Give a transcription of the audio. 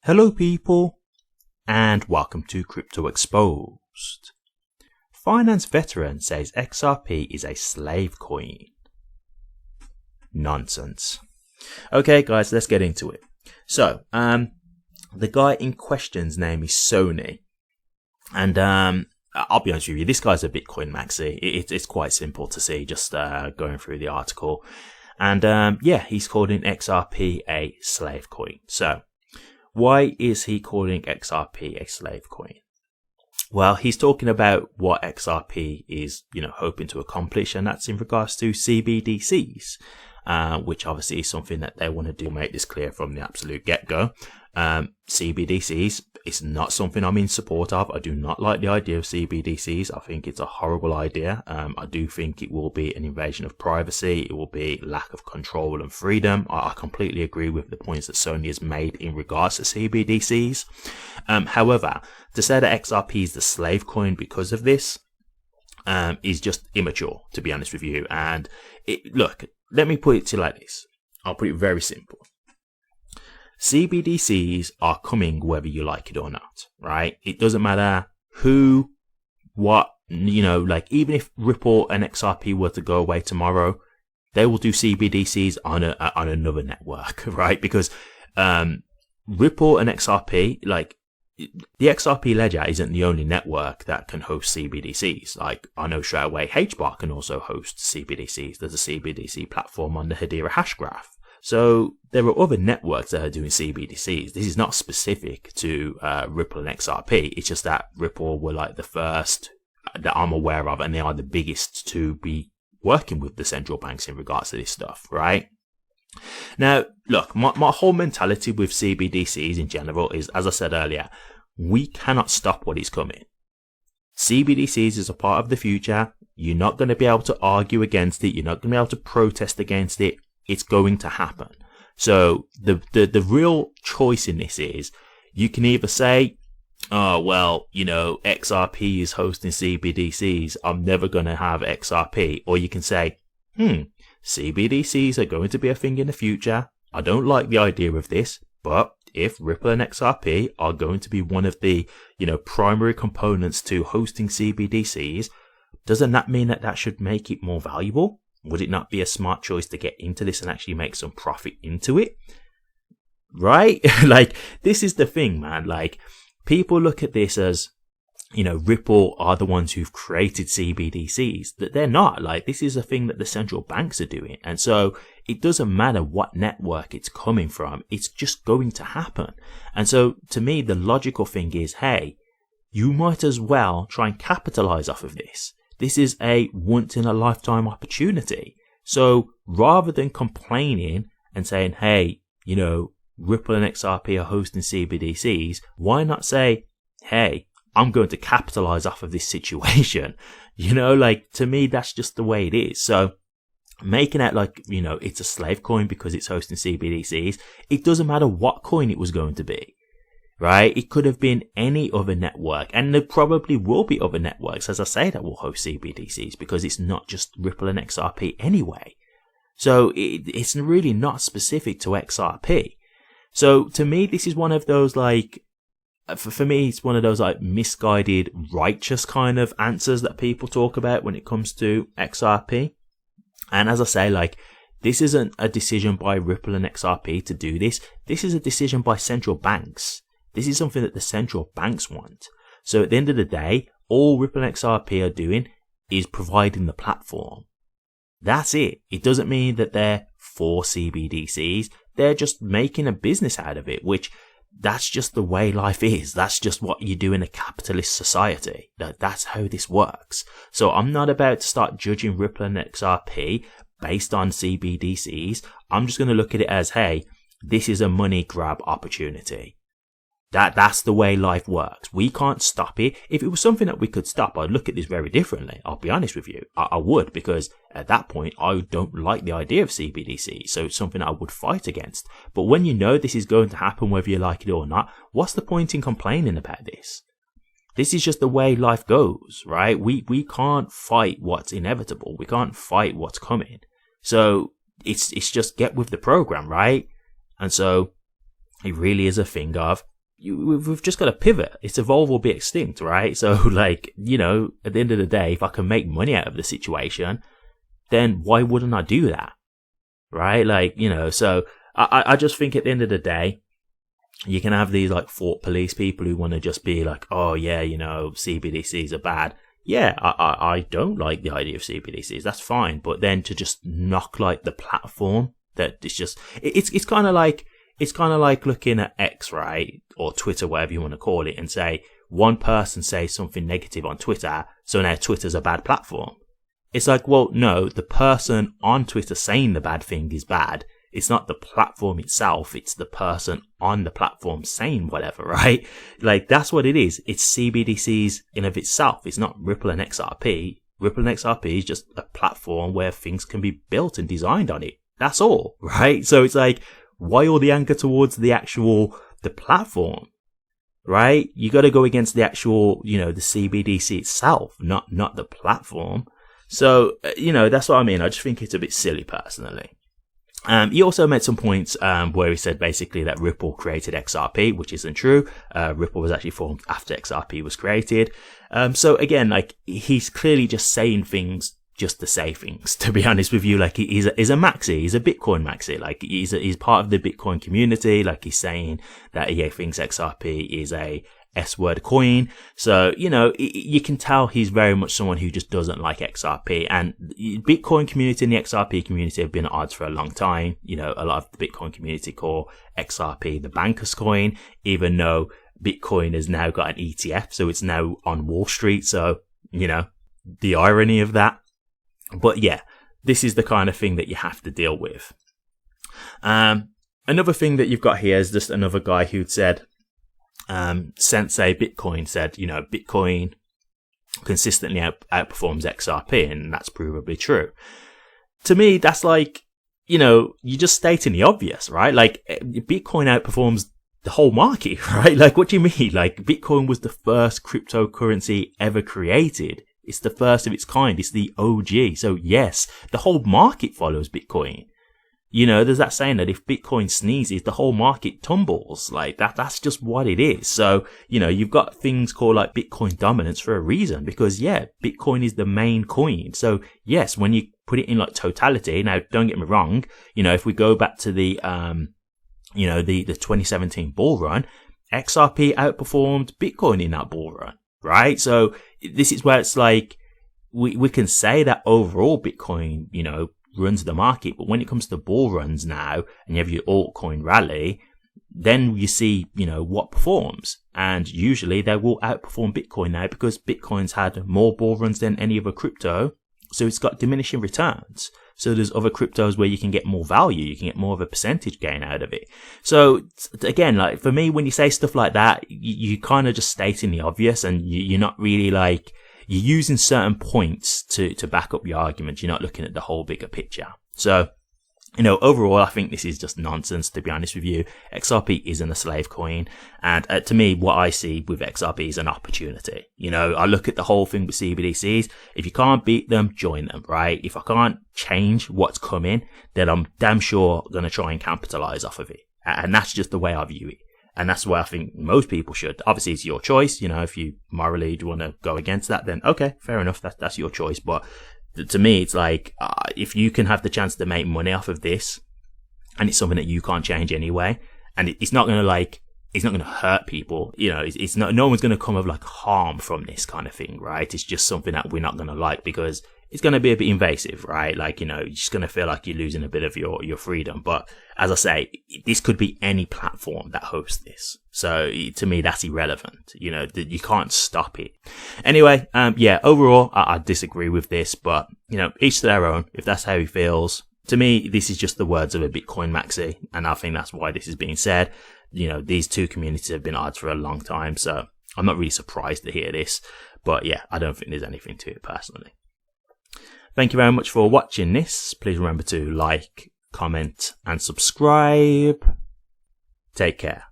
Hello people, and welcome to Crypto Exposed. Finance veteran says XRP is a slave coin. Nonsense. Okay guys, let's get into it. So, the guy in question's name is Sony. And I'll be honest with you, this guy's a Bitcoin maxi. It's quite simple to see just going through the article. And yeah, he's calling XRP a slave coin. So, why is he calling XRP a slave coin? Well, he's talking about what XRP is, hoping to accomplish, and that's in regards to CBDCs, which obviously is something that they want to do. Make this clear from the absolute get-go. CBDCs is not something I'm in support of. I do not like the idea of CBDCs. I think it's a horrible idea. I do think it will be an invasion of privacy. It will be lack of control and freedom. I completely agree with the points that Sony has made in regards to CBDCs. However, to say that XRP is the slave coin because of this is just immature, to be honest with you. And look, let me put it to you like this. I'll put it very simple. CBDCs are coming whether you like it or not, right? It doesn't matter who, what, like even if Ripple and XRP were to go away tomorrow, they will do CBDCs on another network, right? Because Ripple and XRP, like the XRP ledger isn't the only network that can host CBDCs. Like I know straight away HBAR can also host CBDCs. There's a CBDC platform on the Hedera hash graph. So there are other networks that are doing CBDCs. This is not specific to Ripple and XRP. It's just that Ripple were like the first that I'm aware of, and they are the biggest to be working with the central banks in regards to this stuff, right? Now, look, my whole mentality with CBDCs in general is, as I said earlier, we cannot stop what is coming. CBDCs is a part of the future. You're not going to be able to argue against it. You're not going to be able to protest against it. It's going to happen. So the real choice in this is you can either say, oh, well, XRP is hosting CBDCs. I'm never going to have XRP. Or you can say, CBDCs are going to be a thing in the future. I don't like the idea of this, but if Ripple and XRP are going to be one of the, primary components to hosting CBDCs, doesn't that mean that should make it more valuable? Would it not be a smart choice to get into this and actually make some profit into it? Right? Like, this is the thing, man. Like, people look at this as, Ripple are the ones who've created CBDCs. That they're not. Like, this is a thing that the central banks are doing. And so it doesn't matter what network it's coming from. It's just going to happen. And so to me, the logical thing is, hey, you might as well try and capitalize off of this. This is a once-in-a-lifetime opportunity. So rather than complaining and saying, hey, Ripple and XRP are hosting CBDCs, why not say, hey, I'm going to capitalize off of this situation? To me, that's just the way it is. So making it like, it's a slave coin because it's hosting CBDCs, it doesn't matter what coin it was going to be. Right? It could have been any other network, and there probably will be other networks, as I say, that will host CBDCs because it's not just Ripple and XRP anyway. So it's really not specific to XRP. So to me, this is one of those for me, it's one of those misguided, righteous kind of answers that people talk about when it comes to XRP. And as I say, this isn't a decision by Ripple and XRP to do this. This is a decision by central banks. This is something that the central banks want. So at the end of the day, all Ripple and XRP are doing is providing the platform. That's it. It doesn't mean that they're for CBDCs. They're just making a business out of it, which that's just the way life is. That's just what you do in a capitalist society. That's how this works. So I'm not about to start judging Ripple and XRP based on CBDCs. I'm just going to look at it as, hey, this is a money grab opportunity. That's the way life works. We can't stop it. If it was something that we could stop, I'd look at this very differently. I'll be honest with you. I would, because at that point, I don't like the idea of CBDC. So it's something I would fight against. But when you know this is going to happen, whether you like it or not, what's the point in complaining about this? This is just the way life goes, right? We can't fight what's inevitable. We can't fight what's coming. So it's just get with the program, right? And so it really is a thing of we've just got to pivot. It's evolve or be extinct, right? So like, you know, at the end of the day, if I can make money out of the situation, then why wouldn't I do that? Right? Like, you know, so I just think at the end of the day, you can have these like thought police people who want to just be like, oh yeah, you know, CBDCs are bad. Yeah, I don't like the idea of CBDCs. That's fine. But then to just knock like the platform, that it's just, it's kind of like looking at X, right? Or Twitter, whatever you want to call it, and say one person says something negative on Twitter, so now Twitter's a bad platform. It's like, well, no, the person on Twitter saying the bad thing is bad. It's not the platform itself. It's the person on the platform saying whatever, right? Like, that's what it is. It's CBDCs in of itself. It's not Ripple and XRP. Ripple and XRP is just a platform where things can be built and designed on it. That's all, right? So it's like, why all the anger towards the platform, right? You got to go against the actual, you know, the CBDC itself, not the platform. So, you know, that's what I mean. I just think it's a bit silly personally. He also made some points where he said basically that Ripple created XRP, which isn't true. Ripple was actually formed after XRP was created. So again, like, he's clearly just saying things just to say things, to be honest with you. Like, he's a maxi, he's a Bitcoin maxi. Like, he's part of the Bitcoin community. Like, he's saying that he thinks XRP is a S-word coin. So, you know, you can tell he's very much someone who just doesn't like XRP. And Bitcoin community and the XRP community have been at odds for a long time. You know, a lot of the Bitcoin community call XRP the banker's coin, even though Bitcoin has now got an ETF, so it's now on Wall Street. So, you know, the irony of that. But yeah, this is the kind of thing that you have to deal with. Another thing that you've got here is just another guy who'd said, Sensei Bitcoin said, you know, Bitcoin consistently outperforms XRP, and that's provably true. To me, that's like, you know, you're just stating the obvious, right? Like, Bitcoin outperforms the whole market, right? Like, what do you mean? Like, Bitcoin was the first cryptocurrency ever created. It's the first of its kind. It's the OG. So yes, the whole market follows Bitcoin. You know, there's that saying that if Bitcoin sneezes, the whole market tumbles. Like, that's just what it is. So, you know, you've got things called like Bitcoin dominance for a reason, because yeah, Bitcoin is the main coin. So yes, when you put it in like totality, now don't get me wrong, you know, if we go back to the 2017 bull run, XRP outperformed Bitcoin in that bull run, right? So this is where it's like, we can say that overall Bitcoin, you know, runs the market, but when it comes to bull runs now, and you have your altcoin rally, then you see, you know, what performs, and usually they will outperform Bitcoin now, because Bitcoin's had more bull runs than any other crypto, so it's got diminishing returns. So there's other cryptos where you can get more value, you can get more of a percentage gain out of it. So again, like, for me, when you say stuff like that, you kind of just stating the obvious, and you're not really like, you're using certain points to back up your argument. You're not looking at the whole bigger picture. So, you know, overall, I think this is just nonsense, to be honest with you. XRP isn't a slave coin. And to me, what I see with XRP is an opportunity. You know, I look at the whole thing with CBDCs. If you can't beat them, join them, right? If I can't change what's coming, then I'm damn sure going to try and capitalize off of it. And that's just the way I view it. And that's why I think most people should. Obviously, it's your choice. You know, if you morally do want to go against that, then okay, fair enough. That's your choice. But to me, it's like, if you can have the chance to make money off of this, and it's something that you can't change anyway, and it's not going to like, it's not going to hurt people. You know, it's not, no one's going to come of like harm from this kind of thing, right? It's just something that we're not going to like, because it's going to be a bit invasive, right? Like, you know, you're just going to feel like you're losing a bit of your freedom. But as I say, this could be any platform that hosts this. So to me, that's irrelevant. You know, you can't stop it. Anyway, yeah, overall, I disagree with this, but, you know, each to their own. If that's how he feels. To me, this is just the words of a Bitcoin maxi, and I think that's why this is being said. You know, these two communities have been at odds for a long time, so I'm not really surprised to hear this. But yeah, I don't think there's anything to it personally. Thank you very much for watching this. Please remember to like, comment, and subscribe. Take care.